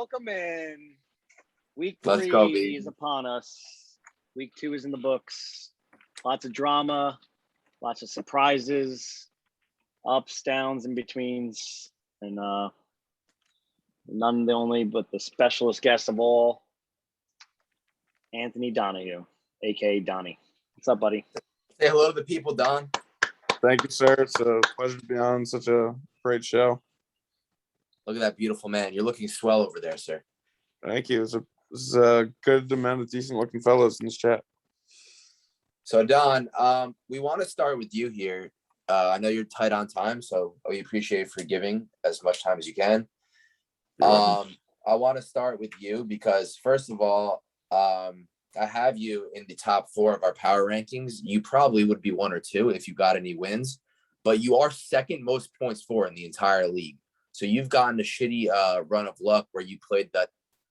welcome in. Week Let's 3 go, baby. is upon us. Week 2 is in the books. Lots of drama, lots of surprises, ups, downs, in betweens, and none the only but the specialist guest of all, Anthony Donahue, aka Donnie. What's up, buddy? Say hello to the people, Don. Thank you, sir. It's a pleasure to be on such a great show. Look at that beautiful man. You're looking swell over there, sir. Thank you. There's a good amount of decent-looking fellows in this chat. So, Don, we want to start with you here. I know you're tight on time, so we appreciate for giving as much time as you can. I want to start with you because, first of all, I have you in the top 4 of our power rankings. You probably would be 1 or 2 if you got any wins, but you are second most points for in the entire league. So you've gotten a shitty run of luck where you played the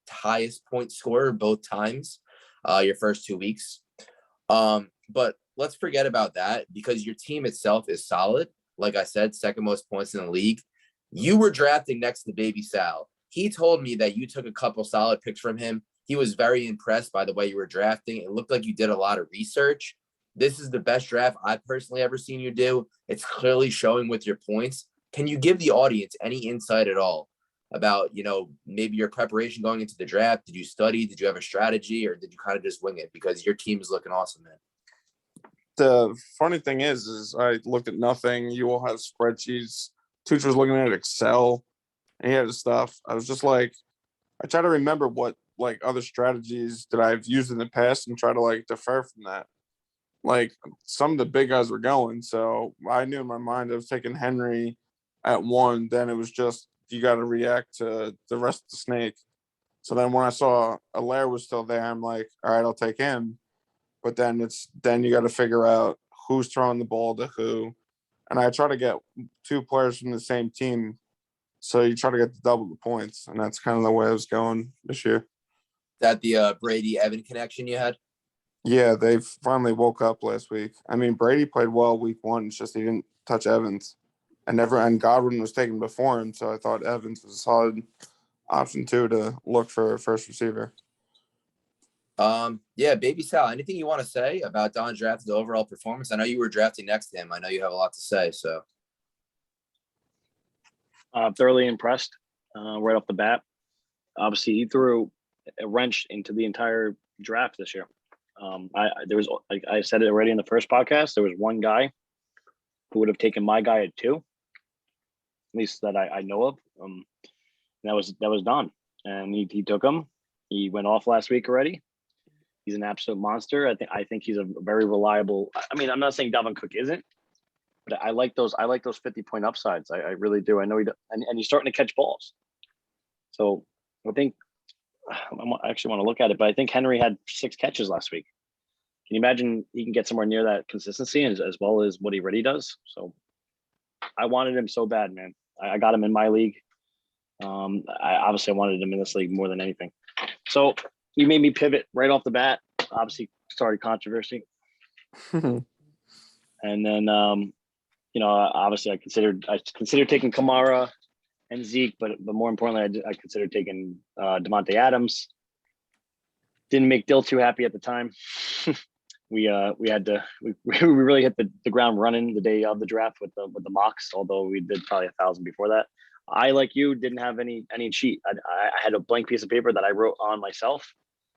highest point scorer both times your first 2 weeks. But let's forget about that because your team itself is solid. Like I said, second most points in the league. You were drafting next to Baby Sal. He told me that you took a couple solid picks from him. He was very impressed by the way you were drafting. It looked like you did a lot of research. This is the best draft I've personally ever seen you do. It's clearly showing with your points. Can you give the audience any insight at all about, maybe your preparation going into the draft? Did you study? Did you have a strategy, or did you kind of just wing it? Because your team is looking awesome, man. The funny thing is I looked at nothing. You all had spreadsheets. Tuch was looking at Excel, and he had his stuff. I was just like, I try to remember what other strategies that I've used in the past and try to defer from that. Some of the big guys were going, so I knew in my mind I was taking Henry at 1. Then it was just you got to react to the rest of the snake. So then when I saw Allaire was still there, I'm like, all right, I'll take him. But then you got to figure out who's throwing the ball to who, and I try to get 2 players from the same team, so you try to get double the points, and that's kind of the way I was going this year. That the Brady Evan connection you had? Yeah, they finally woke up last week. I mean, Brady played well week 1. It's just he didn't touch Evans. And Godwin was taken before him, so I thought Evans was a solid option too to look for a first receiver. Yeah, Baby Sal, anything you want to say about Don Draft's overall performance? I know you were drafting next to him. I know you have a lot to say, so. Thoroughly impressed right off the bat. Obviously, he threw a wrench into the entire draft this year. I said it already in the first podcast. There was one guy who would have taken my guy at 2, at least that I know of. That was Don, and he took him. He went off last week already. He's an absolute monster. I think he's a very reliable. I mean, I'm not saying Dalvin Cook isn't, but I like those 50-point upsides. I really do. I know he does, and he's starting to catch balls. So I think I actually want to look at it, but I think Henry had 6 catches last week. Can you imagine he can get somewhere near that consistency as well as what he already does? So I wanted him so bad, man. I got him in my league. I obviously wanted him in this league more than anything. So you made me pivot right off the bat. Obviously started controversy. And then, obviously I considered taking Kamara and Zeke, but more importantly, I considered taking Devontae Adams. Didn't make Dill too happy at the time. we really hit the ground running the day of the draft with the mocks, although we did probably 1,000 before that. I, like you, didn't have any cheat. I had a blank piece of paper that I wrote on myself,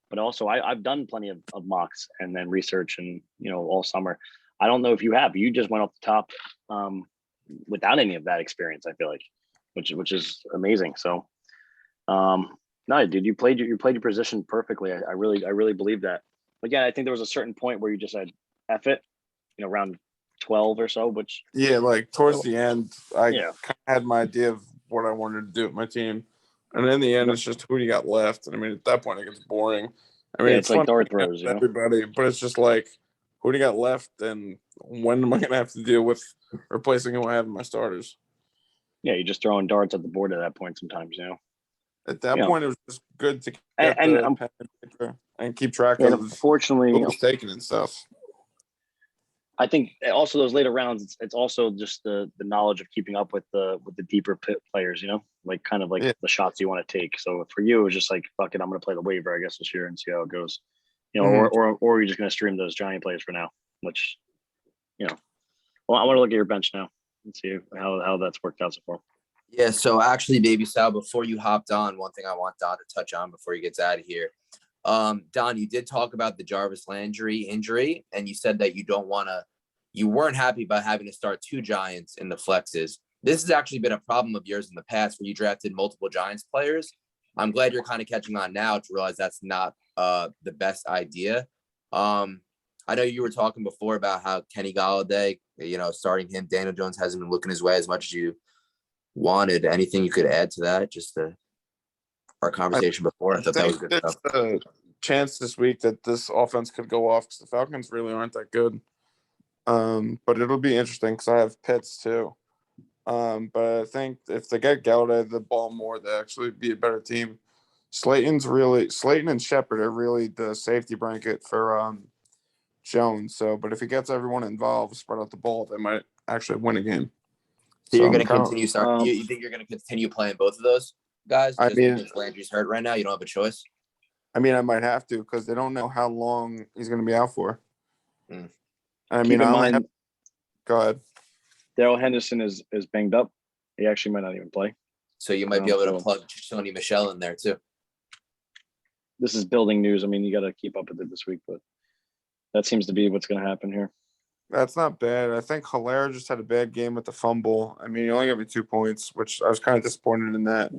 but also I've done plenty of mocks and then research and all summer. I don't know if you have. You just went off the top without any of that experience, I feel like, which is amazing. So no, dude, you played your position perfectly. I really believe that. Again, I think there was a certain point where you just said F it, around 12 or so, which towards the end, I kind of had my idea of what I wanted to do with my team. And in the end, it's just who do you got left? And I mean, at that point, it gets boring. I mean, it's like dart throws, everybody, but it's just like, who do you got left? And when am I going to have to deal with replacing who I have in my starters? Yeah, you're just throwing darts at the board at that point sometimes, At that point, it was just good to get the pen and paper and keep track of unfortunately, who was taken and stuff. I think also those later rounds, it's also just the knowledge of keeping up with the deeper players, like kind of like Yeah. the shots you want to take. So for you, it was just like, fuck it, I'm going to play the waiver, I guess, this year and see how it goes. Mhm. Or you're just going to stream those giant players for now, which, well, I want to look at your bench now and see how that's worked out so far. Yeah, so actually, Baby Sal, before you hopped on, one thing I want Don to touch on before he gets out of here. Don, you did talk about the Jarvis Landry injury, and you said that you weren't happy about having to start 2 Giants in the flexes. This has actually been a problem of yours in the past where you drafted multiple Giants players. I'm glad you're kind of catching on now to realize that's not the best idea. I know you were talking before about how Kenny Golladay, starting him, Daniel Jones hasn't been looking his way as much as you wanted. Anything you could add to that? Just our conversation before. I thought that was good there's stuff. a chance this week that this offense could go off because the Falcons really aren't that good. But it'll be interesting because I have Pitts too. But I think if they get Galladay the ball more, they actually be a better team. Slayton and Shepard are really the safety blanket for Jones. So, but if he gets everyone involved, spread out the ball, they might actually win a game. So you're I'm going to kinda- continue you think you're going to continue playing both of those guys I just mean- because Landry's hurt right now? You don't have a choice. I mean, I might have to because they don't know how long he's going to be out for. Mm. I Keep mean, in I only mind, go ahead. Darrell Henderson is banged up. He actually might not even play. So you might be able to So- plug Sony Michelle in there too. This is building news. I mean, you got to keep up with it this week, but that seems to be what's going to happen here. That's not bad. I think Hilaire just had a bad game with the fumble. I mean, he only got me 2 points, which I was kind of disappointed in that.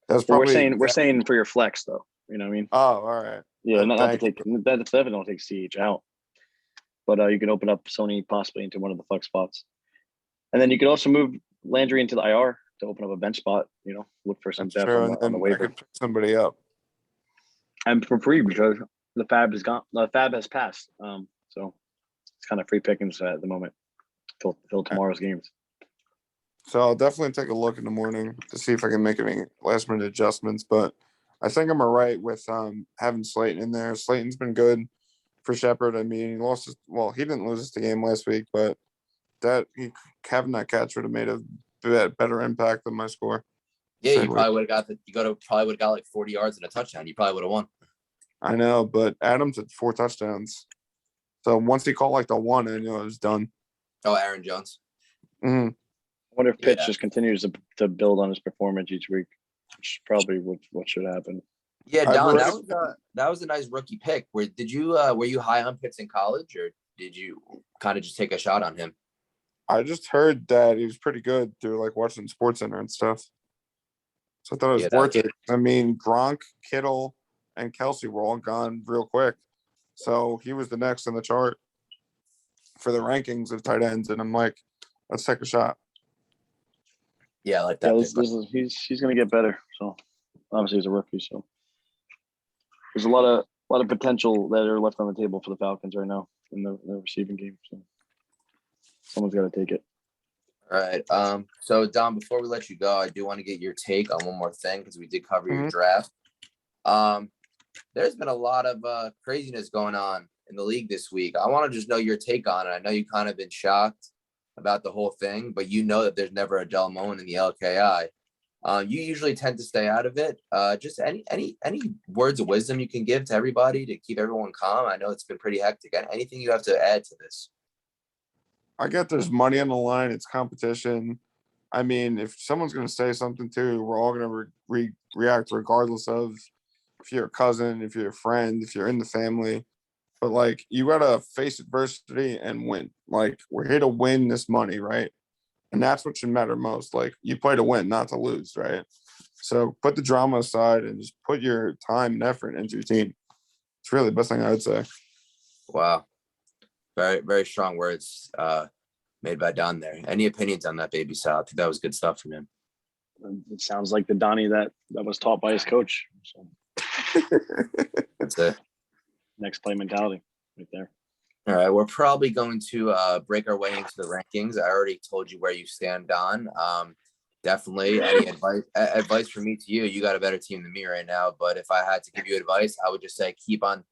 That's But probably we're saying for your flex though. You know what I mean? Oh, all right. Yeah, not to thank take that definitely don't take CH out, but you can open up Sony possibly into one of the flex spots, and then you could also move Landry into the IR to open up a bench spot. Look for some That's depth true. on And the then I waiver, could pick somebody up. and for free because the Fab is gone. The Fab has passed, so it's kind of free pickings at the moment till tomorrow's games. So I'll definitely take a look in the morning to see if I can make any last minute adjustments. But I think I'm all right with having Slayton in there. Slayton's been good for Shepard. I mean, he didn't lose us the game last week, but having that catch would have made a better impact than my score. Yeah, you probably would have got like 40 yards and a touchdown. You probably would have won. I know, but Adams had 4 touchdowns. So once he caught like the one, I knew it was done. Oh, Aaron Jones. Mm-hmm. I wonder if Pitts Yeah. just continues to build on his performance each week, which is probably what should happen. Yeah, I've Don, heard- that was a nice rookie pick. Were you high on Pitts in college, or did you kind of just take a shot on him? I just heard that he was pretty good through like watching Sports Center and stuff. So I thought it was worth it. I mean, Gronk, Kittle, and Kelsey were all gone real quick. So he was the next in the chart for the rankings of tight ends. And I'm like, let's take a shot. Yeah, I like that. Yeah, he's going to get better. So obviously he's a rookie. So there's a lot of potential that are left on the table for the Falcons right now in the receiving game. So someone's got to take it. All right. So Don, before we let you go, I do want to get your take on one more thing because we did cover your draft. There's been a lot of craziness going on in the league this week. I want to just know your take on it. I know you kind of been shocked about the whole thing, but you know that there's never a dull moment in the LKI. You usually tend to stay out of it. Just any words of wisdom you can give to everybody to keep everyone calm. I know it's been pretty hectic. Anything you have to add to this? I get there's money on the line. It's competition. I mean, if someone's going to say something too, we're all going to react regardless of if you're a cousin, if you're a friend, if you're in the family. But like, you got to face adversity and win. Like, we're here to win this money, right? And that's what should matter most. Like, you play to win, not to lose, right? So put the drama aside and just put your time and effort into your team. It's really the best thing I would say. Wow. Very, very strong words made by Don there. Any opinions on that, Baby Sal? I think that was good stuff from him. It sounds like the Donnie that was taught by his coach. So That's it. next play mentality right there. All right, we're probably going to break our way into the rankings. I already told you where you stand, Don. Definitely any advice from me to you. You got a better team than me right now. But if I had to give you advice, I would just say keep an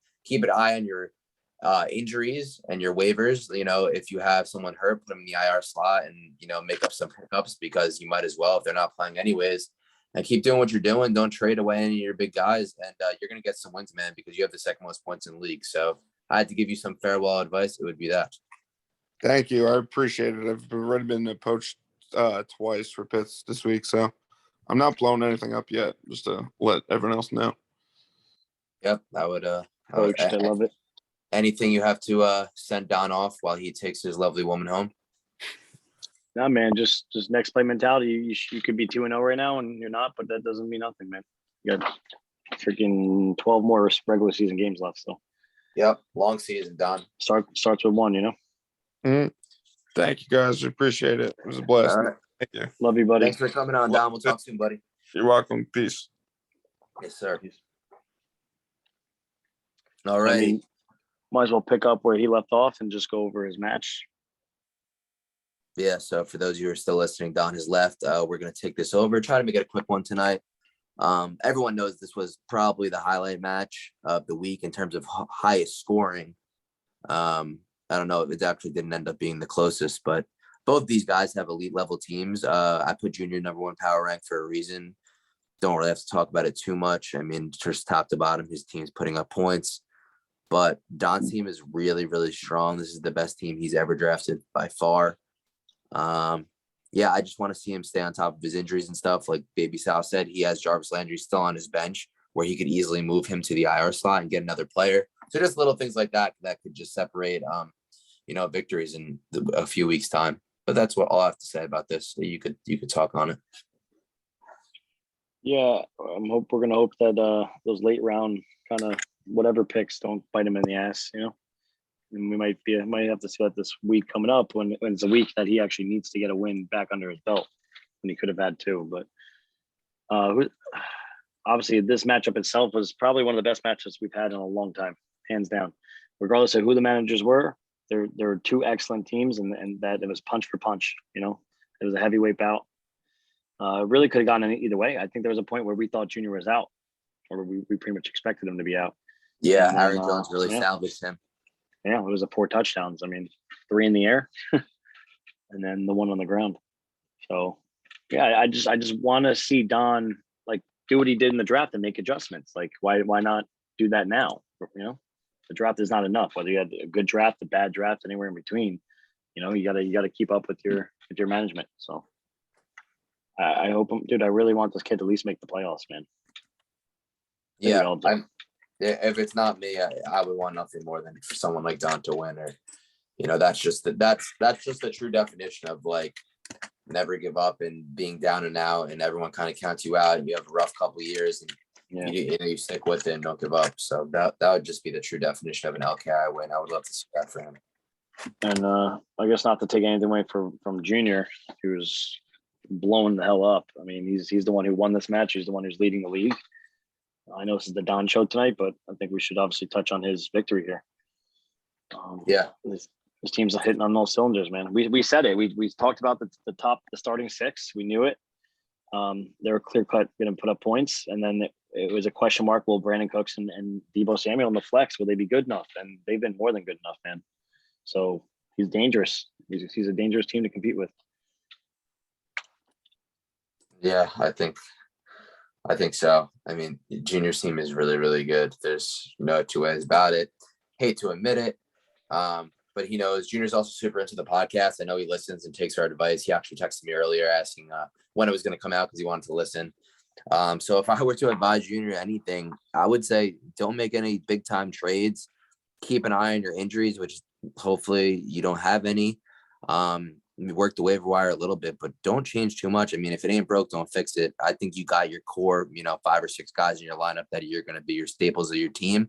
eye on your injuries and your waivers. If you have someone hurt, put them in the IR slot and, make up some pickups because you might as well if they're not playing anyways. And keep doing what you're doing. Don't trade away any of your big guys. And you're going to get some wins, man, because you have the second most points in the league. So I had to give you some farewell advice. It would be that. Thank you. I appreciate it. I've already been poached twice for Pitts this week, so I'm not blowing anything up yet, just to let everyone else know. Yep, I would. Coach, I love it. Anything you have to send Don off while he takes his lovely woman home? No, man, just next play mentality. You could be 2-0 right now, and you're not, but that doesn't mean nothing, man. You got freaking 12 more regular season games left, so. Yep, long season, Don. Starts with one, Mm-hmm. Thank you, guys. I appreciate it. It was a blessing. All right. Thank you. Love you, buddy. Thanks for coming on, Don. We'll talk soon, buddy. You're welcome. Peace. Yes, sir. All right. I mean, might as well pick up where he left off and just go over his match. Yeah, so for those of you who are still listening, Don has left. We're going to take this over, try to make it a quick one tonight. Everyone knows this was probably the highlight match of the week in terms of highest scoring. I don't know if it actually didn't end up being the closest, but both these guys have elite level teams. I put Junior number one power rank for a reason. Don't really have to talk about it too much. I mean, just top to bottom, his team's putting up points. But Don's team is really, really strong. This is the best team he's ever drafted by far. Yeah, I just want to see him stay on top of his injuries and stuff. Like Baby Sal said, he has Jarvis Landry still on his bench where he could easily move him to the IR slot and get another player. So just little things like that could just separate, victories in a few weeks' time. But that's what all I have to say about this. You could talk on it. Yeah, we're gonna hope that those late round kind of whatever picks don't bite him in the ass, And we might have to see that this week coming up when it's a week that he actually needs to get a win back under his belt when he could have had two. But obviously, this matchup itself was probably one of the best matchups we've had in a long time, hands down. Regardless of who the managers were, there were two excellent teams, and that it was punch for punch. It was a heavyweight bout. Really could have gone either way. I think there was a point where we thought Junior was out, or we pretty much expected him to be out. Yeah, Harry Jones really salvaged him. Yeah, it was 4 touchdowns. I mean, 3 in the air, and then the 1 on the ground. So, yeah, I just want to see Don do what he did in the draft and make adjustments. Why not do that now? The draft is not enough. Whether you had a good draft, a bad draft, anywhere in between, you gotta keep up with your management. So, I hope, dude. I really want this kid to at least make the playoffs, man. Yeah, if it's not me, I would want nothing more than for someone like Don to win. Or, that's just the true definition of never give up and being down and out, and everyone kind of counts you out, and you have a rough couple of years, and you stick with it and don't give up. So that would just be the true definition of an LKI win. I would love to see that for him. And I guess not to take anything away from Junior, who's blowing the hell up. I mean, he's the one who won this match. He's the one who's leading the league. I know this is the Don show tonight, but I think we should obviously touch on his victory here. His team's hitting on all cylinders, man. We said it. We talked about the starting 6. We knew it. They were clear cut going to put up points, and then it was a question mark. Will Brandon Cooks and Deebo Samuel in the flex, will they be good enough? And they've been more than good enough, man. So he's dangerous. He's a dangerous team to compete with. Yeah, I think so. I mean, Junior's team is really, really good. There's no two ways about it. Hate to admit it. But he knows Junior's also super into the podcast. I know he listens and takes our advice. He actually texted me earlier asking when it was going to come out because he wanted to listen. So if I were to advise Junior anything, I would say don't make any big time trades. Keep an eye on your injuries, which hopefully you don't have any. Work the waiver wire a little bit, but don't change too much. I mean, if it ain't broke, don't fix it. I think you got your core, 5 or 6 guys in your lineup that you're going to be your staples of your team.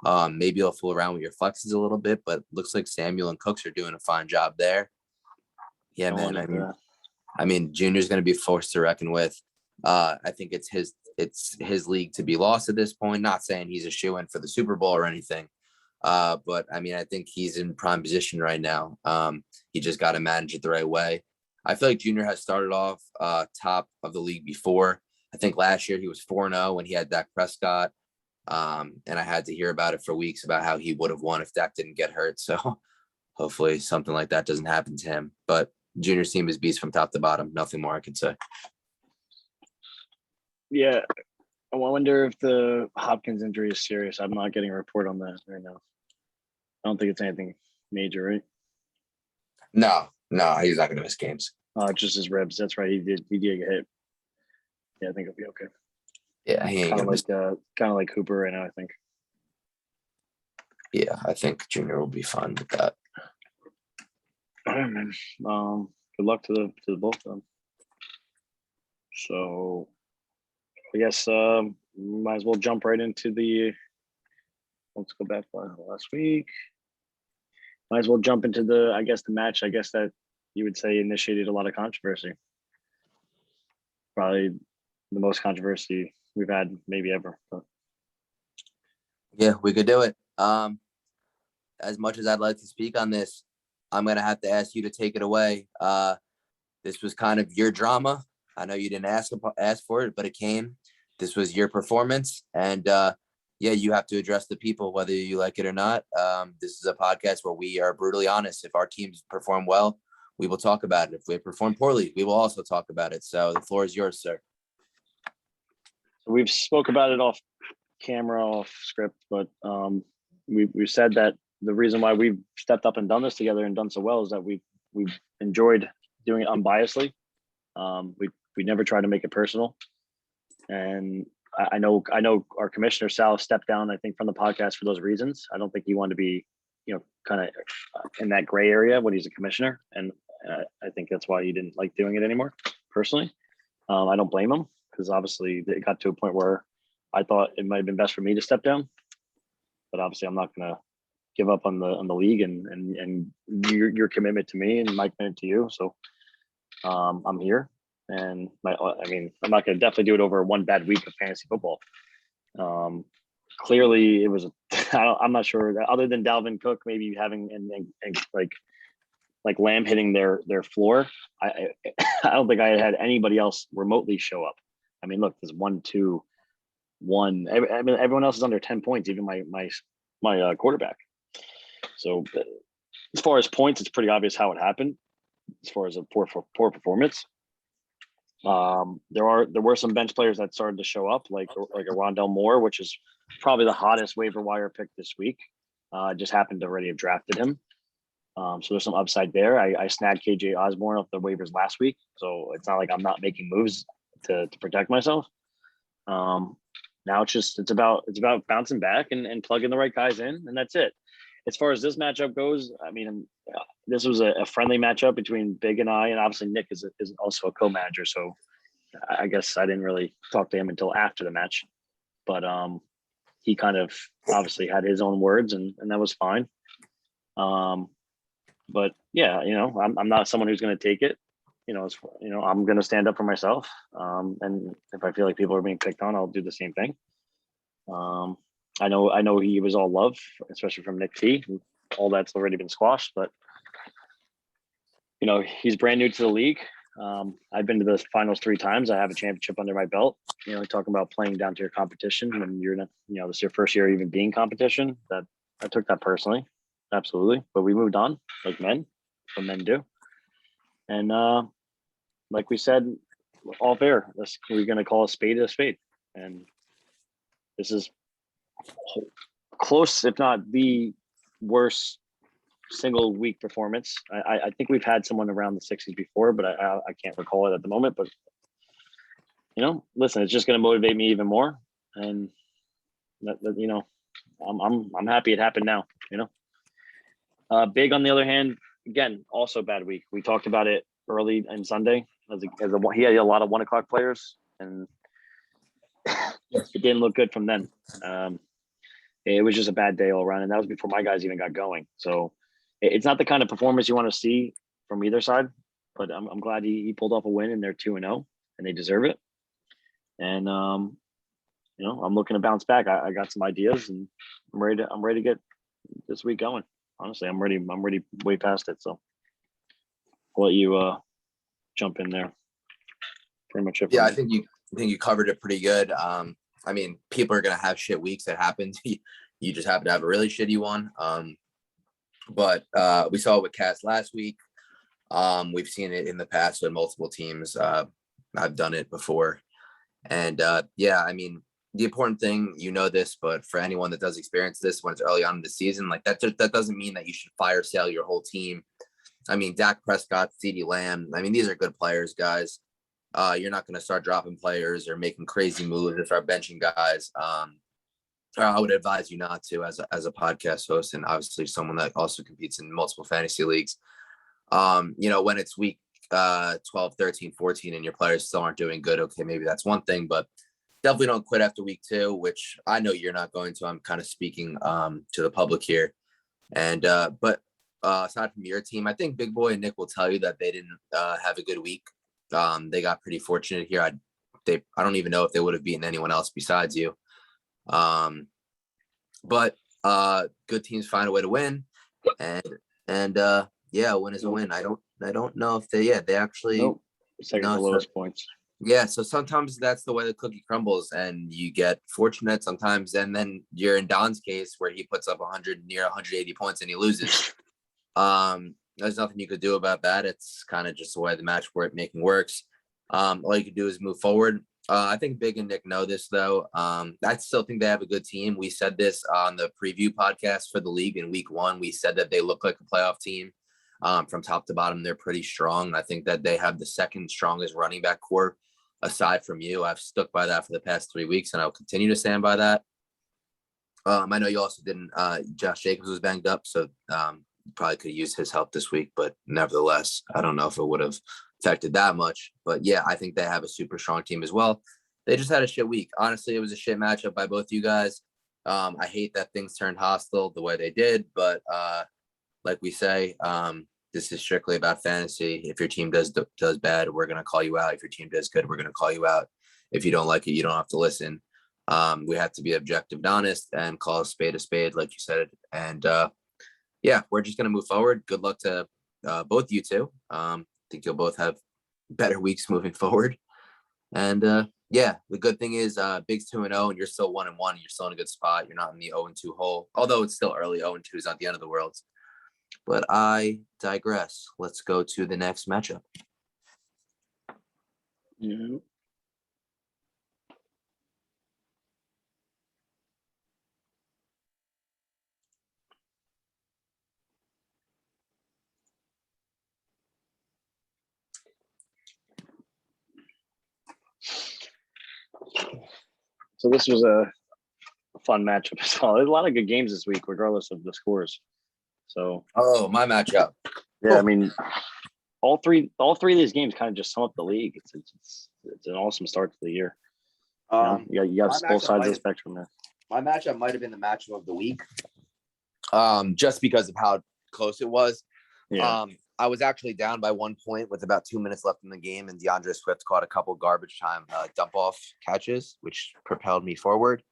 Maybe you'll fool around with your flexes a little bit, but looks like Samuel and Cooks are doing a fine job there. Yeah, man. I mean, Junior's going to be forced to reckon with. I think it's his league to be lost at this point. Not saying he's a shoo-in for the Super Bowl or anything. But I mean, I think he's in prime position right now. He just got to manage it the right way. I feel like Junior has started off top of the league before. I think last year he was 4-0 when he had Dak Prescott. And I had to hear about it for weeks about how he would have won if Dak didn't get hurt. So hopefully something like that doesn't happen to him. But Junior's team is beast from top to bottom. Nothing more I can say. Yeah. I wonder if the Hopkins injury is serious. I'm not getting a report on that right now. I don't think it's anything major, right? No, he's not going to miss games. Just his ribs. That's right. He did get hit. Yeah, I think it'll be okay. Yeah, he ain't Kind going of to miss. kind of like Cooper right now, I think. Yeah, I think Junior will be fine with that. All right, man. Good luck to the both of them. So I guess might as well jump right into the. Let's go back to last week. Might as well jump into the match. I guess that you would say initiated a lot of controversy. Probably the most controversy we've had maybe ever. But. Yeah, we could do it. As much as I'd like to speak on this, I'm gonna have to ask you to take it away. This was kind of your drama. I know you didn't ask for it, but it came. This was your performance, and yeah, you have to address the people whether you like it or not. This is a podcast where we are brutally honest. If our teams perform well, we will talk about it. If we perform poorly, we will also talk about it. So the floor is yours, sir. We've spoke about it off camera, off script, but we've said that the reason why we've stepped up and done this together and done so well is that we've enjoyed doing it unbiasedly. We never try to make it personal, and I know our commissioner Sal stepped down, I think, from the podcast for those reasons. I don't think he wanted to be, kind of in that gray area when he's a commissioner, and I think that's why he didn't like doing it anymore. Personally, I don't blame him because obviously it got to a point where I thought it might have been best for me to step down, but obviously I'm not going to give up on the league and your commitment to me and my commitment to you. So I'm here, and I'm not going to definitely do it over one bad week of fantasy football. Clearly, it was. I'm not sure that other than Dalvin Cook maybe having and like Lamb hitting their floor. I don't think I had anybody else remotely show up. I mean, look, there's 1, 2, 1. Everyone else is under 10 points, even my quarterback. So as far as points, it's pretty obvious how it happened. As far as a poor performance, there were some bench players that started to show up, like a Rondell Moore, which is probably the hottest waiver wire pick this week. Just happened to already have drafted him, so there's some upside there. I snagged KJ Osborne off the waivers last week, so it's not like I'm not making moves to protect myself. Now it's about bouncing back and plugging the right guys in, and that's it. As far as this matchup goes, I mean, this was a friendly matchup between Big and I, and obviously Nick is also a co-manager, so I guess I didn't really talk to him until after the match. But he kind of obviously had his own words, and that was fine. But yeah, I'm not someone who's going to take it. I'm going to stand up for myself. And if I feel like people are being picked on, I'll do the same thing. I know he was all love, especially from Nick T. All that's already been squashed, but he's brand new to the league. I've been to the finals 3 times. I have a championship under my belt. Talking about playing down to your competition when you're not, this is your first year even being competition. That I took that personally, absolutely. But we moved on like men, what men do. And like we said, all fair. We're going to call a spade, and this is close, if not the worst single week performance. I think we've had someone around the 60s before, but I can't recall it at the moment. But listen, it's just going to motivate me even more, and I'm happy it happened now. Big on the other hand, again, also bad week. We talked about it early and Sunday he had a lot of 1 o'clock players, and it didn't look good from them. It was just a bad day all around, and that was before my guys even got going. So it's not the kind of performance you want to see from either side, but I'm glad he pulled off a win, and they're 2-0, and they deserve it. And I'm looking to bounce back. I got some ideas, and I'm ready to get this week going. Honestly, I'm ready way past it. So I'll let you jump in there. Pretty much it. Yeah, I think you covered it pretty good. I mean, people are going to have shit weeks. That happens. You just happen to have a really shitty one. But we saw it with Cass last week. We've seen it in the past with multiple teams. I've done it before. And yeah, I mean, the important thing, you know this, but for anyone that does experience this when it's early on in the season, like that doesn't mean that you should fire sale your whole team. I mean, Dak Prescott, CeeDee Lamb, I mean, these are good players, guys. You're not going to start dropping players or making crazy moves or start benching guys. I would advise you not to as a podcast host and obviously someone that also competes in multiple fantasy leagues. When it's week 12, 13, 14 and your players still aren't doing good, okay, maybe that's one thing, but definitely don't quit after week 2, which I know you're not going to. I'm kind of speaking to the public here. And but aside from your team, I think Big Boy and Nick will tell you that they didn't have a good week. They got pretty fortunate here. I don't even know if they would have beaten anyone else besides you. But good teams find a way to win, and yeah, a win is a win. I don't know if they actually second to lowest points. Yeah, so sometimes that's the way the cookie crumbles, and you get fortunate sometimes, and then you're in Don's case where he puts up 180 points and he loses. There's nothing you could do about that. It's kind of just the way the match making works. All you can do is move forward. I think Big and Nick know this, though. I still think they have a good team. We said this on the preview podcast for the league in week 1. We said that they look like a playoff team. From top to bottom, they're pretty strong. I think that they have the second strongest running back core aside from you. I've stuck by that for the past 3 weeks, and I'll continue to stand by that. I know you also didn't. Josh Jacobs was banged up, so you probably could use his help this week. But nevertheless, I don't know if it would have affected that much. But yeah, I think they have a super strong team as well. They just had a shit week. Honestly, it was a shit matchup by both you guys. I hate that things turned hostile the way they did, but like we say, this is strictly about fantasy. If your team does bad, we're going to call you out. If your team does good, we're going to call you out. If you don't like it, you don't have to listen. We have to be objective and honest and call a spade, like you said. And yeah, we're just going to move forward. Good luck to both you two. I think you'll both have better weeks moving forward. And yeah, the good thing is Big's 2-0 and you're still 1-1. You're still in a good spot. You're not in the 0-2 hole, although it's still early. 0-2 is not the end of the world. But I digress. Let's go to the next matchup. Yeah. So this was a fun matchup as well. There's a lot of good games this week, regardless of the scores. So, my matchup. yeah, I mean, all three of these games kind of just sum up the league. It's an awesome start to the year. You got both sides of the spectrum there. My matchup might have been the matchup of the week, just because of how close it was. Yeah. I was actually down by 1 point with about 2 minutes left in the game, and DeAndre Swift caught a couple garbage time dump off catches, which propelled me forward.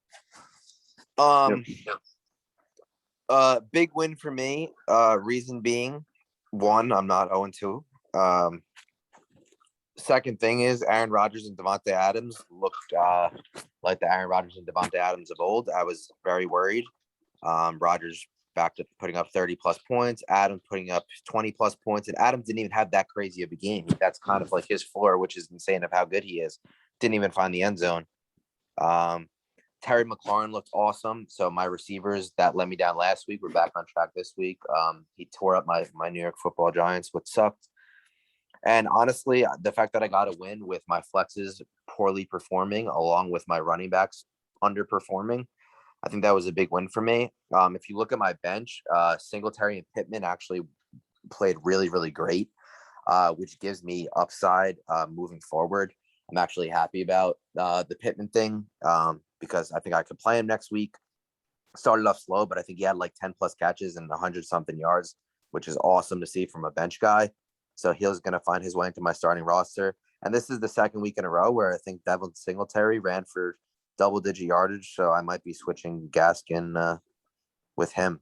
Big win for me. Reason being, 1, I'm not 0-2. Second thing is Aaron Rodgers and Devontae Adams looked like the Aaron Rodgers and Devontae Adams of old. I was very worried. Rodgers back to putting up 30 plus points, Adams putting up 20 plus points, and Adams didn't even have that crazy of a game. That's kind of like his floor, which is insane of how good he is. Didn't even find the end zone. Terry McLaurin looked awesome. So my receivers that let me down last week were back on track this week. He tore up my New York Football Giants, which sucked. And honestly, the fact that I got a win with my flexes poorly performing, along with my running backs underperforming, I think that was a big win for me. If you look at my bench, Singletary and Pittman actually played really, really great, which gives me upside moving forward. I'm actually happy about the Pittman thing because I think I could play him next week. Started off slow, but I think he had like 10 plus catches and 100 something yards, which is awesome to see from a bench guy. So he's going to find his way into my starting roster. And this is the second week in a row where I think Devin Singletary ran for double-digit yardage, so I might be switching Gaskin with him.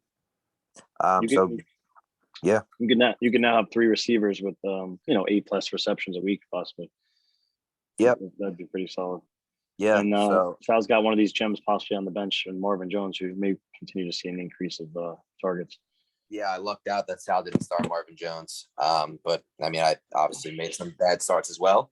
Yeah, you can now have 3 receivers with 8+ receptions a week, possibly. Yep, that'd be pretty solid. Yeah. And So Sal's got one of these gems possibly on the bench, and Marvin Jones, who may continue to see an increase of targets. yeah, I lucked out that Sal didn't start Marvin Jones. But I mean, I obviously made some bad starts as well.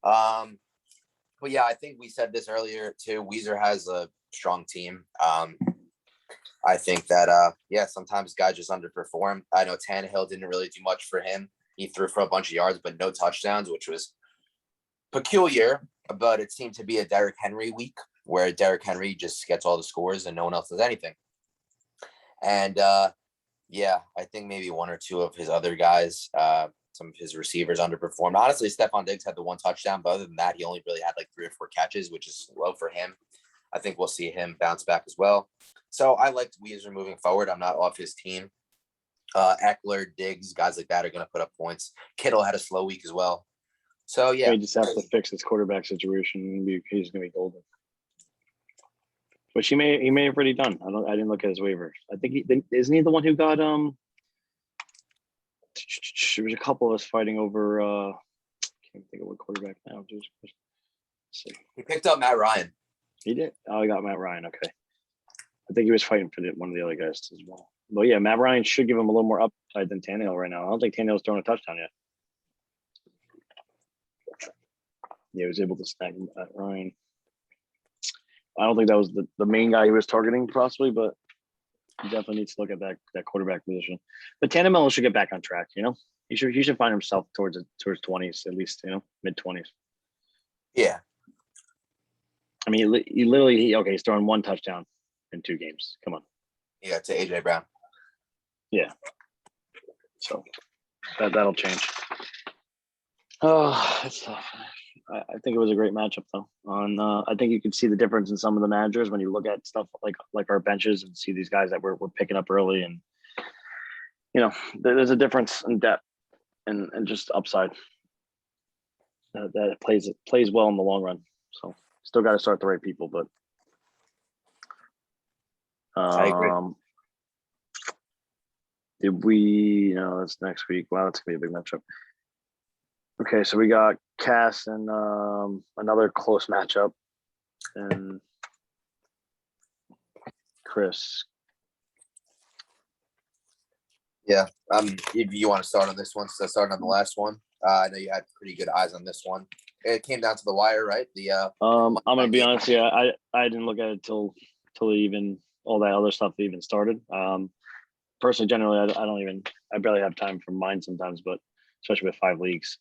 But yeah, I think we said this earlier too. Weezer has a strong team. I think that yeah, sometimes guys just underperform. I know Tannehill didn't really do much for him. He threw for a bunch of yards, but no touchdowns, which was peculiar. But it seemed to be a Derrick Henry week where Derrick Henry just gets all the scores and no one else does anything. And yeah, I think maybe one or two of his other guys, some of his receivers underperformed. Honestly, Stephon Diggs had the one touchdown, but other than that, he only really had like 3 or 4 catches, which is low for him. I think we'll see him bounce back as well. So I liked Weezer moving forward. I'm not off his team. Eckler, Diggs, guys like that are going to put up points. Kittle had a slow week as well. So yeah, He just has to fix his quarterback situation. He's going to be golden. Which he may have already done. I didn't look at his waivers. I think isn't he the one who got There was a couple of us fighting over. Can't think of what quarterback now. Let's see. he picked up Matt Ryan. He did. Oh, he got Matt Ryan. Okay. I think he was fighting for one of the other guys as well. But yeah, Matt Ryan should give him a little more upside than Tannehill right now. I don't think Tannehill's thrown a touchdown yet. Yeah, he was able to snag Matt Ryan. I don't think that was the main guy he was targeting, possibly, but he definitely needs to look at that quarterback position. But Tannehill should get back on track. He should find himself towards 20s at least. Mid-20s. Yeah. I mean, he literally he's throwing 1 touchdown in 2 games. Come on. Yeah, to AJ Brown. Yeah. So that'll change. Oh, it's tough. I think it was a great matchup though. I think you can see the difference in some of the managers when you look at stuff like our benches and see these guys that we're picking up early, and there's a difference in depth and just upside that plays well in the long run. So still got to start the right people, but I agree. Did we? No, that's next week. Wow, that's gonna be a big matchup. Okay, so we got Cass and another close matchup, and Chris. Yeah. If you want to start on this one, so starting on the last one. I know you had pretty good eyes on this one. It came down to the wire, right? I'm gonna be honest. Yeah, I didn't look at it till even all that other stuff even started. Personally, generally, I barely have time for mine sometimes, but especially with 5 leagues.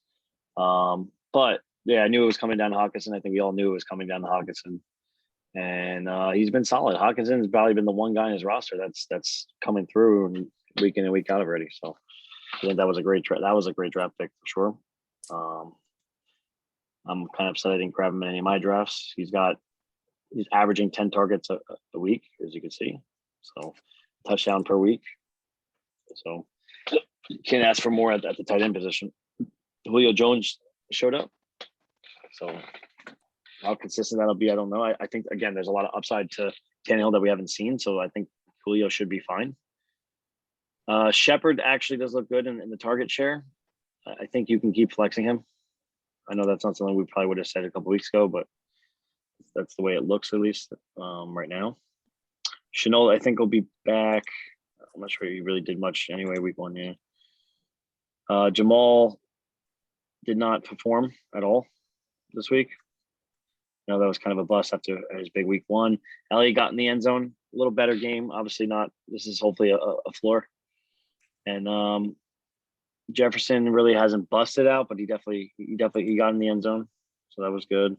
But yeah, I knew it was coming down to Hawkinson. I think we all knew it was coming down to Hawkinson, and he's been solid. Hawkinson's probably been the one guy in his roster that's coming through week in and week out already. So I think that was a great draft pick for sure. I'm kind of upset I didn't grab him in any of my drafts. He's averaging 10 targets a week, as you can see. So touchdown per week. So you can't ask for more at the tight end position. Julio Jones showed up. So how consistent that'll be, I don't know. I think, again, there's a lot of upside to Tannehill that we haven't seen. So I think Julio should be fine. Shepard actually does look good in the target share. I think you can keep flexing him. I know that's not something we probably would have said a couple weeks ago, but that's the way it looks, at least right now. Shenault, I think, will be back. I'm not sure he really did much anyway, week 1, yeah. Jamal did not perform at all this week. That was kind of a bust after his big week 1. Elliott got in the end zone, a little better game. Obviously not. This is hopefully a floor. And Jefferson really hasn't busted out, but he definitely got in the end zone. So that was good.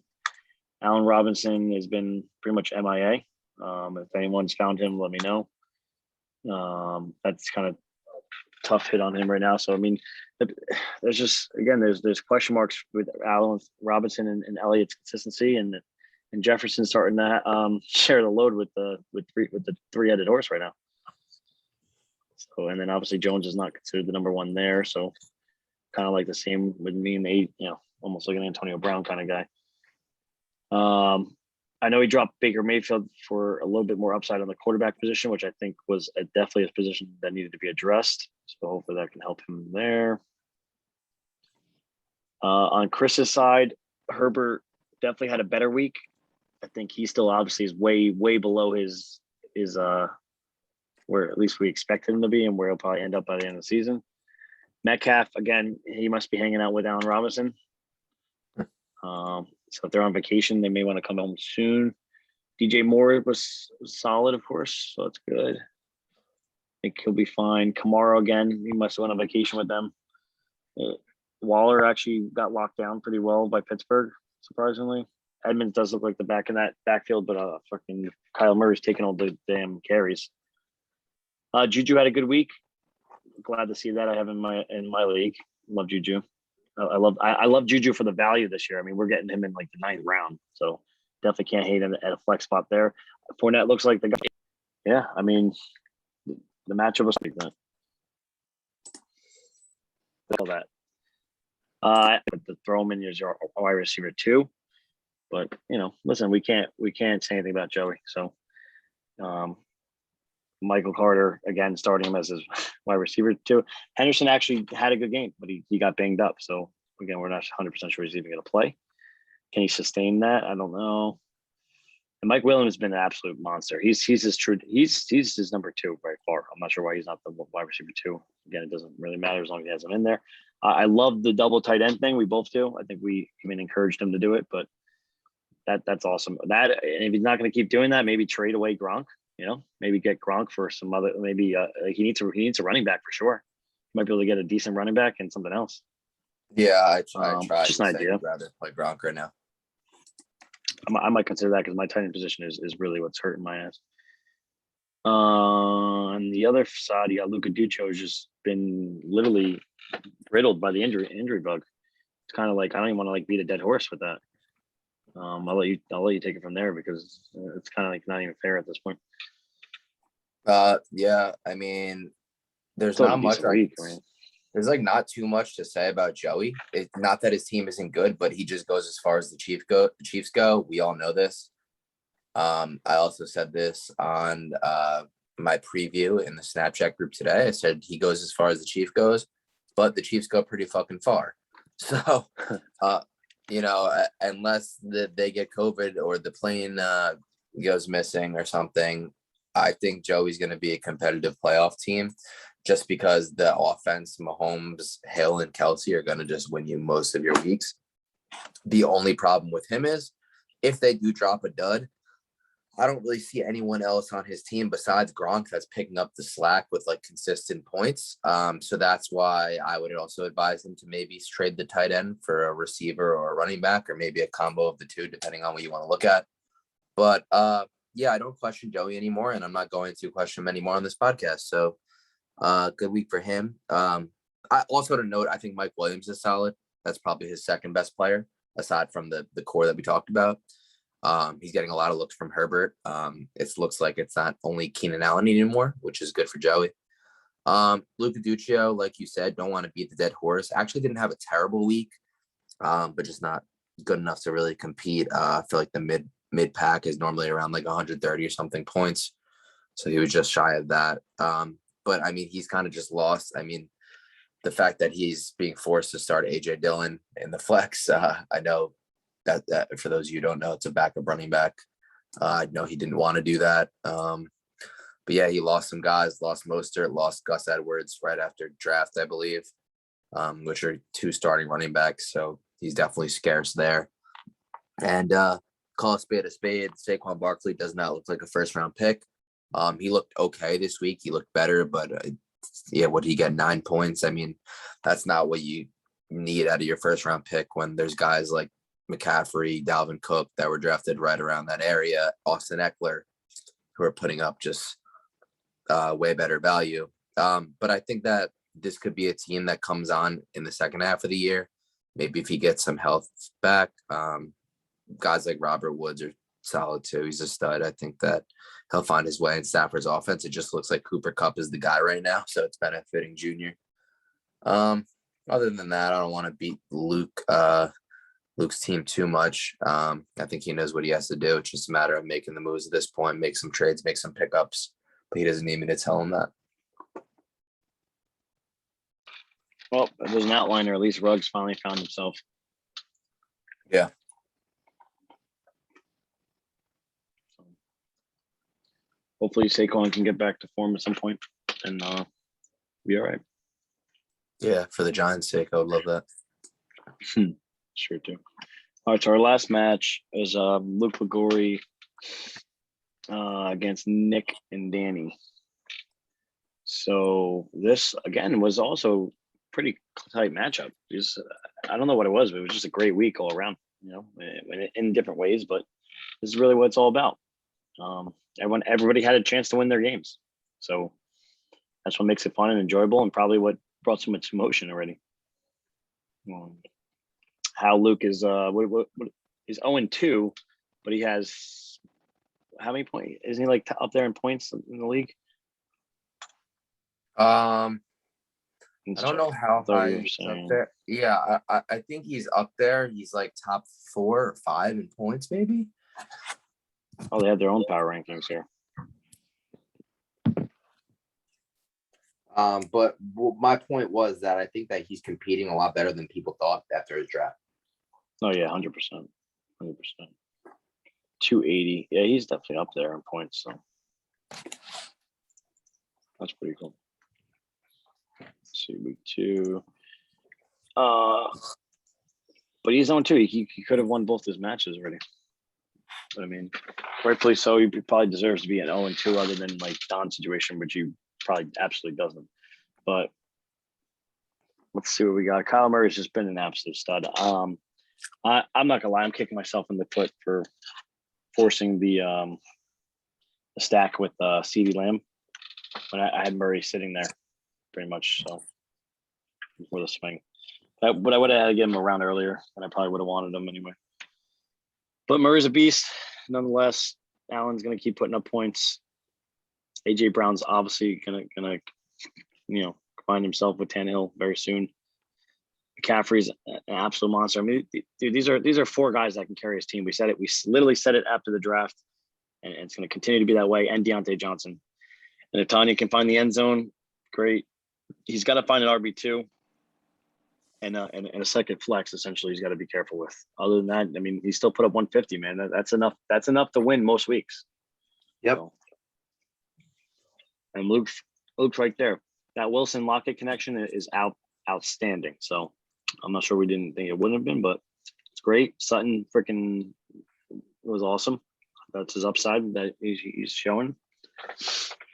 Allen Robinson has been pretty much MIA. If anyone's found him, let me know. That's kind of tough hit on him right now. So I mean, there's just, again, there's question marks with Allen Robinson and Elliott's consistency, and Jefferson starting to share the load with the 3-headed horse right now. So, and then obviously Jones is not considered the number 1 there. So kind of like the same with me and almost like an Antonio Brown kind of guy. I know he dropped Baker Mayfield for a little bit more upside on the quarterback position, which I think was definitely a position that needed to be addressed. So hopefully that can help him there. On Chris's side, Herbert definitely had a better week. I think he still obviously is way below his where at least we expected him to be and where he'll probably end up by the end of the season. Metcalf, again, he must be hanging out with Allen Robinson. So if they're on vacation, they may want to come home soon. DJ Moore was solid, of course, so that's good. I think he'll be fine. Kamara, again, he must have went on vacation with them. Waller actually got locked down pretty well by Pittsburgh, surprisingly. Edmonds does look like the back in that backfield, but fucking Kyle Murray's taking all the damn carries. Juju had a good week. Glad to see that. I have in my league. Love Juju. I love Juju for the value this year. I mean, we're getting him in like the 9th round, so definitely can't hate him at a flex spot there. Fournette looks like the guy. Yeah, I mean, the matchup was like that. All that. To throw him in as your wide receiver too, but listen, we can't say anything about Joey. So, Michael Carter again starting him as his wide receiver too. Henderson actually had a good game, but he got banged up. So again, we're not 100% sure he's even going to play. Can he sustain that? I don't know. And Mike Williams has been an absolute monster. He's his number 2 by far. I'm not sure why he's not the wide receiver 2. Again, it doesn't really matter as long as he has him in there. I love the double tight end thing. We both do. I think we even encouraged him to do it, but that's awesome. That, and if he's not going to keep doing that, maybe trade away Gronk. Maybe get Gronk for some other. Maybe he needs a running back for sure. Might be able to get a decent running back and something else. Yeah, I try. Just an idea. I'd rather play Gronk right now. I might consider that because my tight end position is really what's hurting my ass. On the other side, you got Luka Ducho has just been literally riddled by the injury bug. It's kind of like I don't even want to like beat a dead horse with that. I'll let you take it from there because it's kind of like not even fair at this point. Yeah, I mean, there's Still not much. Right? There's like not too much to say about Joey. It's not that his team isn't good, but he just goes as far as the Chiefs go. We all know this. I also said this on my preview in the Snapchat group today. I said he goes as far as the Chief goes, but the Chiefs go pretty fucking far. So, unless they get COVID or the plane goes missing or something, I think Joey's going to be a competitive playoff team just because the offense, Mahomes, Hill, and Kelsey are going to just win you most of your weeks. The only problem with him is if they do drop a dud, I don't really see anyone else on his team besides Gronk that's picking up the slack with like consistent points. So that's why I would also advise him to maybe trade the tight end for a receiver or a running back, or maybe a combo of the two, depending on what you want to look at. But yeah, I don't question Joey anymore, and I'm not going to question him anymore on this podcast. So good week for him. I also to note, I think Mike Williams is solid. That's probably his second best player, aside from the core that we talked about. He's getting a lot of looks from Herbert. It looks like it's not only Keenan Allen anymore, which is good for Joey. Luka Duccio, like you said, don't want to beat the dead horse. Actually didn't have a terrible week, but just not good enough to really compete. I feel like the mid pack is normally around like 130 or something points. So he was just shy of that. But I mean, he's kind of just lost. I mean, the fact that he's being forced to start AJ Dillon in the flex, I know that for those of you who don't know, it's a backup running back. I know he didn't want to do that. But yeah, he lost some guys, lost Mostert, lost Gus Edwards right after draft, I believe, which are 2 starting running backs. So he's definitely scarce there. And call a spade, Saquon Barkley does not look like a first round pick. He looked okay this week. He looked better, but yeah, what did he get? 9 points? I mean, that's not what you need out of your first round pick when there's guys like McCaffrey, Dalvin Cook that were drafted right around that area, Austin Eckler, who are putting up just way better value. But I think that this could be a team that comes on in the second half of the year. Maybe if he gets some health back, guys like Robert Woods are solid too. He's a stud. I think that he'll find his way in Stafford's offense. It just looks like Cooper Kupp is the guy right now, so it's benefiting Junior. Other than that, I don't want to beat Luke's team too much. I think he knows what he has to do. It's just a matter of making the moves at this point, make some trades, make some pickups, but he doesn't need me to tell him that. Well, there's an outline, or at least Ruggs finally found himself. Yeah. hopefully Saquon can get back to form at some point and be all right. Yeah, for the Giants' sake, I would love that. Sure do. All right, so our last match is Luke Liguori against Nick and Danny. So this again was also pretty tight matchup. I don't know what it was, but it was just a great week all around. You know, in different ways, but this is really what it's all about. Everybody had a chance to win their games, so that's what makes it fun and enjoyable, and probably what brought so much emotion already. How Luke is he's 0-2, but he has how many points? Isn't he like up there in points in the league? I don't know how high he's up saying. there. Yeah, I think he's up there. He's like top 4 or 5 in points, maybe. Oh, they have their own power rankings here. But my point was that I think that he's competing a lot better than people thought after his draft. Oh yeah, 100%, 100%. 280. Yeah, he's definitely up there in points. So that's pretty cool. Let's see, week 2. But he's on 2. He could have won both his matches already. But I mean, rightfully so. He probably deserves to be an 0-2, other than like Don's situation, which he probably absolutely doesn't. But let's see what we got. Kyle Murray's just been an absolute stud. I'm not gonna lie, I'm kicking myself in the foot for forcing the stack with CeeDee Lamb when I had Murray sitting there pretty much, so before the swing. But I would have had to get him around earlier, and I probably would have wanted him anyway. But Murray's a beast, nonetheless. Allen's gonna keep putting up points. AJ Brown's obviously gonna find himself with Tannehill very soon. McCaffrey's an absolute monster. I mean, dude, these are 4 guys that can carry his team. We said it. We literally said it after the draft, and it's going to continue to be that way. And Deontay Johnson, and if Tanya can find the end zone, great. He's got to find an RB2 and a second flex. Essentially, he's got to be careful with. Other than that, I mean, he still put up 150. Man, that's enough. That's enough to win most weeks. Yep. So, and Luke's right there. That Wilson Lockett connection is outstanding. So I'm not sure we didn't think it wouldn't have been, but it's great. Sutton freaking was awesome. That's his upside that he's showing.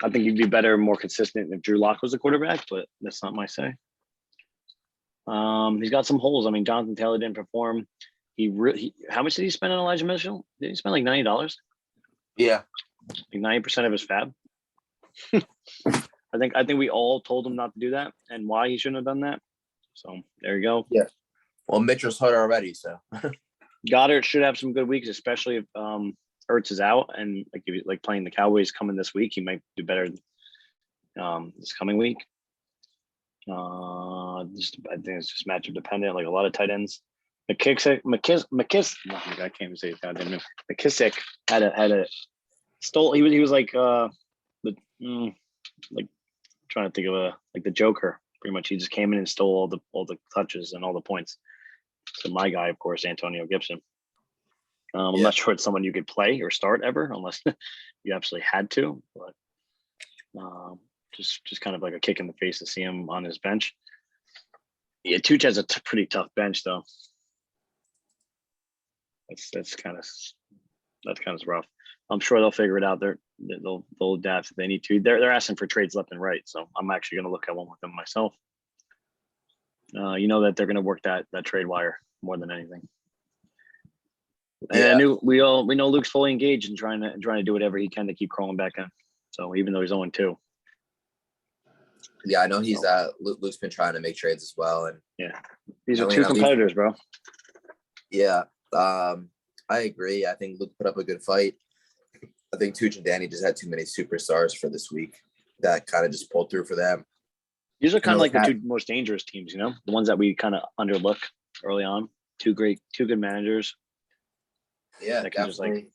I think he'd be better and more consistent if Drew Lock was the quarterback, but that's not my say. He's got some holes. I mean, Jonathan Taylor didn't perform. How much did he spend on Elijah Mitchell? Did he spend like $90? Yeah, like 90% of his fab. I think we all told him not to do that and why he shouldn't have done that. So there you go. Yeah. Well, Mitchell's hurt already, so Goddard should have some good weeks, especially if Ertz is out and like playing the Cowboys coming this week. He might do better this coming week. I think it's just matchup dependent. Like a lot of tight ends. McKissick. I can't even say his goddamn name. McKissick had a stole. He was like like trying to think of like the Joker. Pretty much, he just came in and stole all the touches and all the points. So my guy, of course, Antonio Gibson. I'm not sure it's someone you could play or start ever, unless you absolutely had to. But just kind of like a kick in the face to see him on his bench. Yeah, Tuch has a pretty tough bench, though. That's kind of rough. I'm sure they'll figure it out. They'll adapt if they need to. They're asking for trades left and right, so I'm actually going to look at one with them myself. You know that they're going to work that trade wire more than anything. And we know Luke's fully engaged in trying to do whatever he can to keep crawling back in. So even though he's 0-2. Yeah, I know Luke's been trying to make trades as well, and these are 2 competitors, bro. Yeah, I agree. I think Luke put up a good fight. I think Tuch and Danny just had too many superstars for this week. That kind of just pulled through for them. These are kind of like the 2 most dangerous teams, the ones that we kind of underlook early on. 2 good managers. Yeah, that can definitely. just like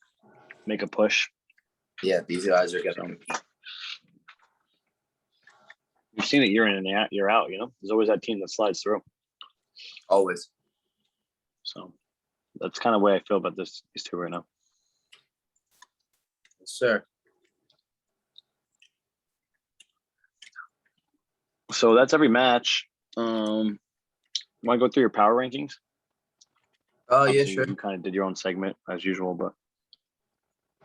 make a push. Yeah, these guys are gonna compete. You've seen it year in and year out. There's always that team that slides through. Always. So that's kind of the way I feel about these 2 right now. Yes, sir. So that's every match. Want to go through your power rankings? Oh yeah, Obviously, sure. You kind of did your own segment as usual, but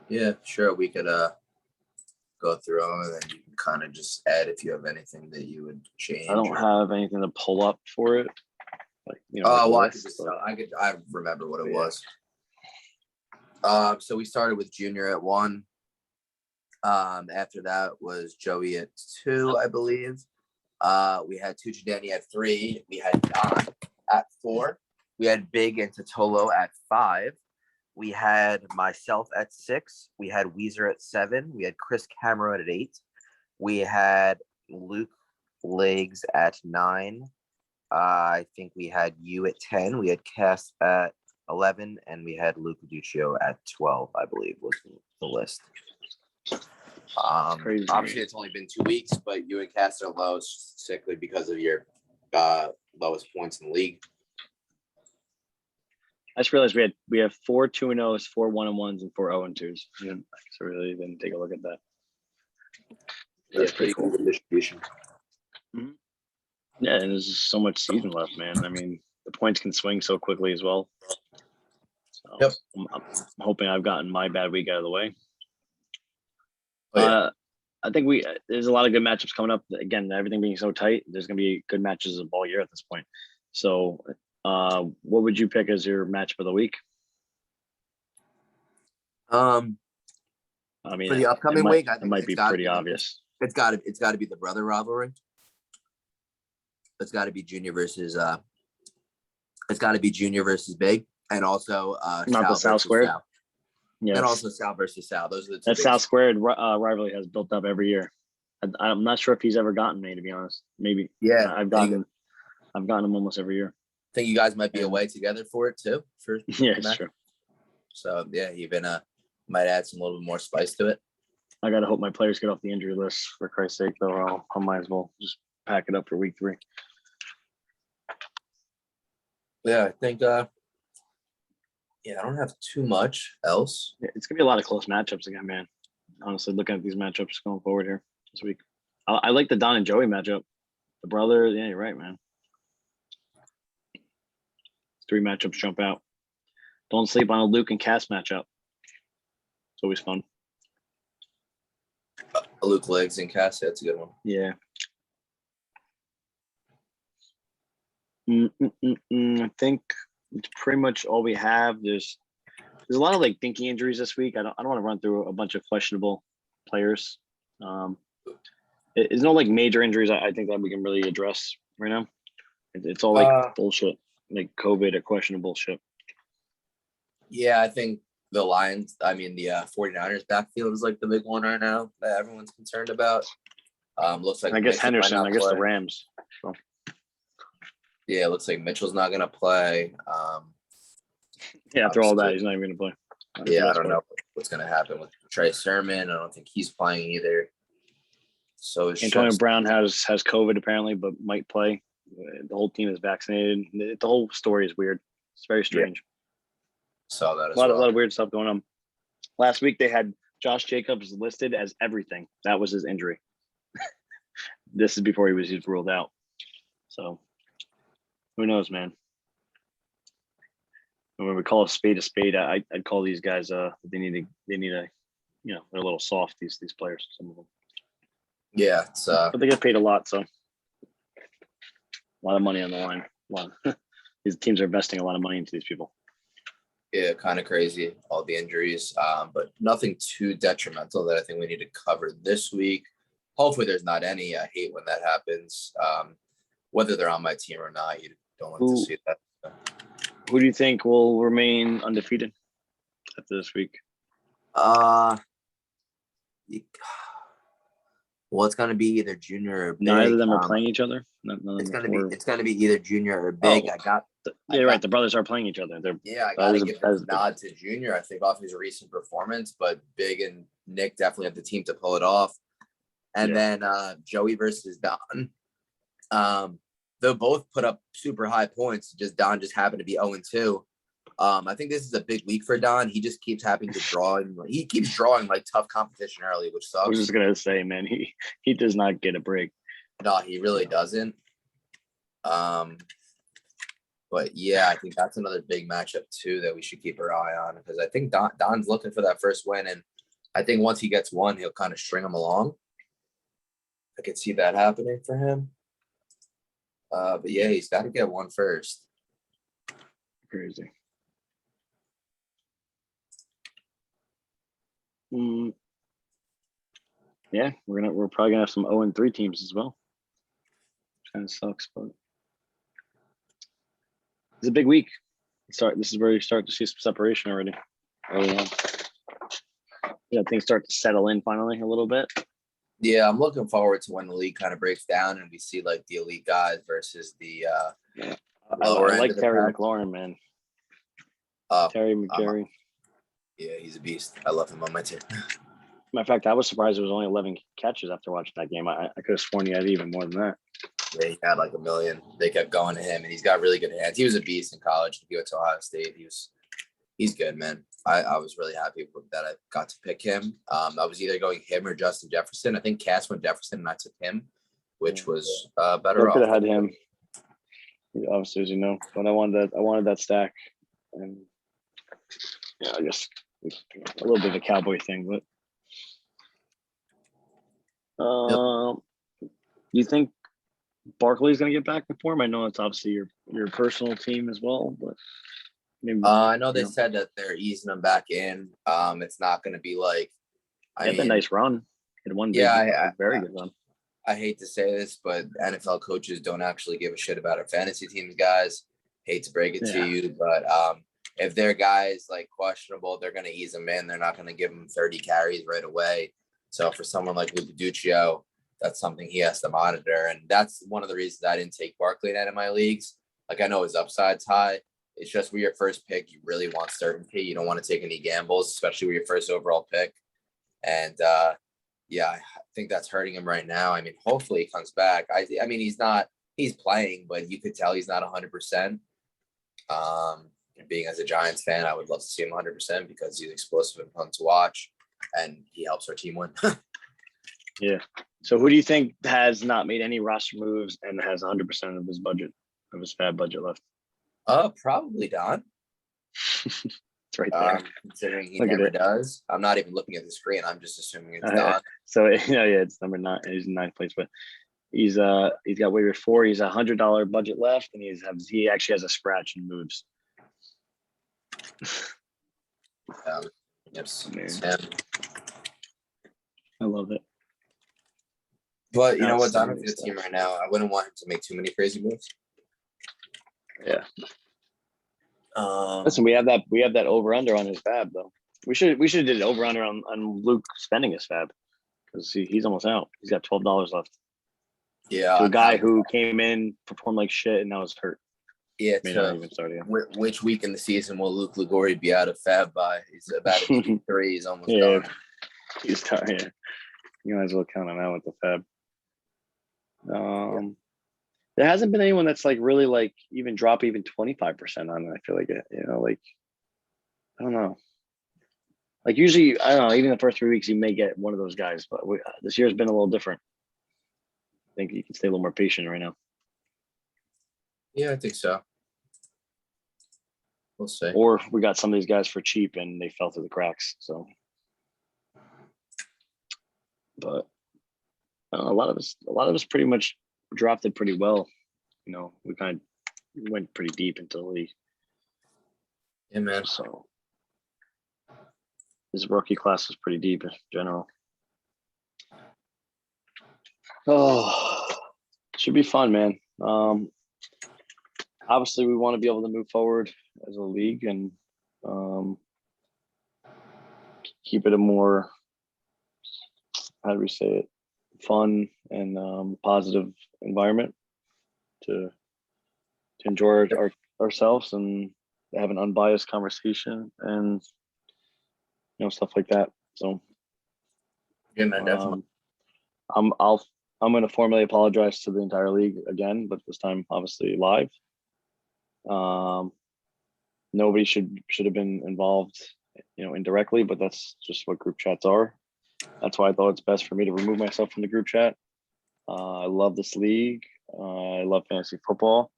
Yeah, sure. We could go through them, and then you can kind of just add if you have anything that you would change. I don't have anything to pull up for it. Like like Oh, a well, list, but- I remember what it Yeah. was. So we started with Junior at 1. After that was Joey at 2, I believe. We had Tucci Danny at 3. We had Don at 4. We had Big and Totolo at 5. We had myself at 6. We had Weezer at 7. We had Chris Cameron at 8. We had Luke Legs at 9. I think we had you at 10. We had Cass at 11, and we had Luke Duccio at 12, I believe, was the list. Crazy. Obviously, it's only been 2 weeks, but you and Cass are low strictly because of your lowest points in the league. I just realized we have 4 2-0s, 4 1-1s, and 4 0-2s. So really didn't take a look at that. That's pretty cool. Good distribution. Yeah, and there's just so much season left, man. I mean, the points can swing so quickly as well. So Yep. I'm hoping I've gotten my bad week out of the way. Oh, yeah. I think there's a lot of good matchups coming up. Again, everything being so tight, there's going to be good matches all year at this point. So, what would you pick as your matchup of the week? I mean, For the upcoming week, I think it might be pretty obvious. It's got to be the brother rivalry. It's got to be Junior versus Big, and also Not the South Squared. Yeah, and also Sal versus Sal. Those are the two. That South Squared rivalry has built up every year. I'm not sure if he's ever gotten me, to be honest. Maybe. Yeah, I've gotten him almost every year. I think you guys might be away together for it too. Yeah, it's true. So yeah, even might add some little bit more spice to it. I gotta hope my players get off the injury list for Christ's sake, though. I might as well just pack it up for week 3. Yeah, I think. Yeah, I don't have too much else. Yeah, it's gonna be a lot of close matchups again, man. Honestly, looking at these matchups going forward here this week, I like the Don and Joey matchup. The brother, yeah, you're right, man. 3 matchups jump out. Don't sleep on a Luke and Cass matchup. It's always fun. Luke Legs and Cass, that's a good one. Yeah. I think it's pretty much all we have. There's a lot of like dinky injuries this week. I don't want to run through a bunch of questionable players. There's no like major injuries I think that we can really address right now. It's all like bullshit, like COVID or questionable shit. Yeah, I think the 49ers backfield is like the big one right now that everyone's concerned about. Looks like I guess Henderson, I guess the Rams. So. Yeah, it looks like Mitchell's not gonna play. Yeah, after all that, he's not even gonna play. Yeah, I don't know what's gonna happen with Trey Sermon. I don't think he's playing either. So Antonio Brown has COVID apparently, but might play. The whole team is vaccinated. The whole story is weird. It's very strange. Yeah. Saw that as well. A lot of weird stuff going on. Last week they had Josh Jacobs listed as everything. That was his injury. This is before he was ruled out. So who knows, man? When we call a spade, I'd call these guys. They need a. They're a little soft. These players, some of them. Yeah, but they get paid a lot, so a lot of money on the line. These teams are investing a lot of money into these people. Yeah, kind of crazy, all the injuries, but nothing too detrimental that I think we need to cover this week. Hopefully there's not any. I hate when that happens. Whether they're on my team or not, you don't like to see that. Who do you think will remain undefeated after this week? Well, it's going to be either Junior or Big. Neither of them are playing each other. It's going to be either Junior or Big. Right. The brothers are playing each other. I got to give a nod to Junior. I think off his recent performance, but Big and Nick definitely have the team to pull it off. And then Joey versus Don. They'll both put up super high points. Don just happened to be 0-2. I think this is a big week for Don. He just keeps having to draw, and he keeps drawing like tough competition early, which sucks. I was just gonna say, man, he does not get a break. No, he really doesn't. But yeah, I think that's another big matchup too that we should keep our eye on, because I think Don's looking for that first win, and I think once he gets one, he'll kind of string them along. I could see that happening for him. But yeah, he's got to get one first. Crazy. Yeah, we're probably gonna have some 0-3 teams as well. Kind of sucks, but it's a big week. This is where you start to see some separation already. Early on. Yeah, things start to settle in finally a little bit. Yeah, I'm looking forward to when the league kind of breaks down and we see like the elite guys versus the lower I end like of the Terry pack. McLaurin, man. Uh, Terry McGarry. Yeah, he's a beast. I love him on my team. Matter of fact, I was surprised there was only 11 catches after watching that game. I could have sworn he had even more than that. Yeah, he had like a million. They kept going to him, and he's got really good hands. He was a beast in college. He went to Ohio State. He's good, man. I was really happy that I got to pick him. I was either going him or Justin Jefferson. I think Cass went Jefferson, and I took him, which was better I could off. have had him. Obviously, as you know, but I wanted that stack, and yeah, I guess a little bit of a cowboy thing. But you think Barkley's going to get back in form? I know it's obviously your personal team as well, but maybe, I know they said that they're easing him back in. It's not going to be like. I mean, a nice run. Very good run. I hate to say this, but NFL coaches don't actually give a shit about our fantasy teams, guys. Hate to break it to you, but if their guys like questionable, they're going to ease them in. They're not going to give them 30 carries right away. So for someone like Luka Duccio, that's something he has to monitor. And that's one of the reasons I didn't take Barkley in any of my leagues. Like, I know his upside's high. It's just with your first pick, you really want certainty. You don't want to take any gambles, especially with your first overall pick. And yeah, I think that's hurting him right now. I mean, hopefully he comes back. I mean, he's playing, but you could tell he's not 100%. Being as a Giants fan, I would love to see him 100% because he's explosive and fun to watch, and he helps our team win. Yeah. So who do you think has not made any roster moves and has 100% of his fab budget left? Probably Don. It's right there. Considering he never does. I'm not even looking at the screen. I'm just assuming it's Don. So it's number 9. He's in 9th place, but he's got waiver 4. He's $100 budget left, and he actually has a scratch and moves. Yes, I love it. But you know what, Don, for the team right now, I wouldn't want him to make too many crazy moves. Yeah. Listen, we have that over under on his fab though. We should have did over under on Luke spending his fab because he's almost out. He's got $12 left. Yeah. To a guy who came in, performed like shit, and now is hurt. Yeah. Which week in the season will Luke Liguori be out of fab by? He's about at 3. He's almost done. He's done. Yeah. You might as well count him out with the fab. There hasn't been anyone that's like really like even drop even 25% on it. I feel like like I don't know. Like usually, I don't know. Even the first 3 weeks, you may get one of those guys, but this year's been a little different. I think you can stay a little more patient right now. Yeah, I think so. We'll see. Or we got some of these guys for cheap and they fell through the cracks. So, but a lot of us pretty much drafted pretty well. We kind of went pretty deep into the league. Yeah, man. So this rookie class was pretty deep in general. Oh, should be fun, man. Obviously, we want to be able to move forward as a league and keep it a more, how do we say it, fun and positive environment to enjoy ourselves and have an unbiased conversation and stuff like that. So yeah, man, definitely. I'm going to formally apologize to the entire league again, but this time obviously live. Nobody should have been involved, indirectly, but that's just what group chats are. That's why I thought it's best for me to remove myself from the group chat. I love this league. I love fantasy football.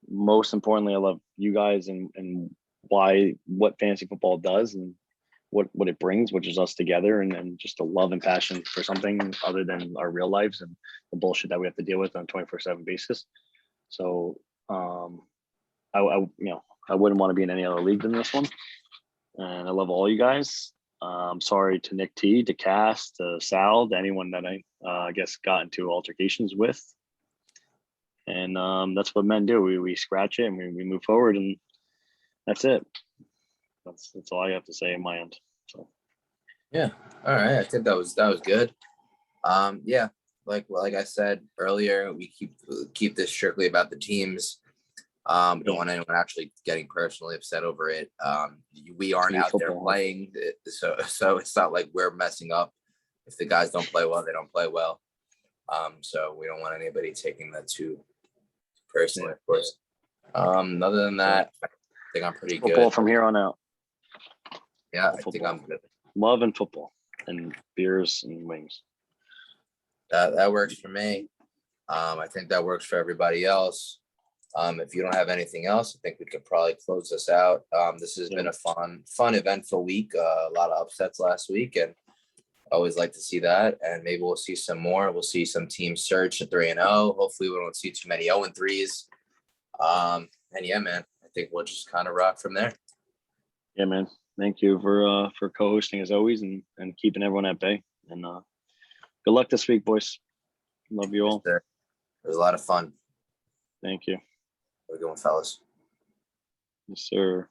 Most importantly, I love you guys and what fantasy football does and what it brings, which is us together and just a love and passion for something other than our real lives and the bullshit that we have to deal with on a 24/7 basis. So I wouldn't want to be in any other league than this one. And I love all you guys. Sorry to Nick T, to Cass, to Sal, to anyone that I guess got into altercations with. And that's what men do. We scratch it and we move forward, and that's it. That's all I have to say in my end. So Yeah. All right. I think that was good. Yeah. Like I said earlier, we keep this strictly about the teams. Don't want anyone actually getting personally upset over it. We aren't out there playing, so it's not like we're messing up. If the guys don't play well, they don't play well. So we don't want anybody taking that too personally, of course. Other than that, I think I'm pretty good. Football from here on out. Yeah, I think I'm good. Love and football and beers and wings. That works for me. I think that works for everybody else. If you don't have anything else, I think we could probably close this out. This has been a fun, eventful week. A lot of upsets last week, and I always like to see that. And maybe we'll see some more. We'll see some teams search at 3-0. Hopefully, we don't see too many 0-3s. And yeah, man, I think we'll just kind of rock from there. Yeah, man. Thank you for co-hosting as always and keeping everyone at bay. And good luck this week, boys. Love you all. It was a lot of fun. Thank you. We're going, fellas. Yes, sir.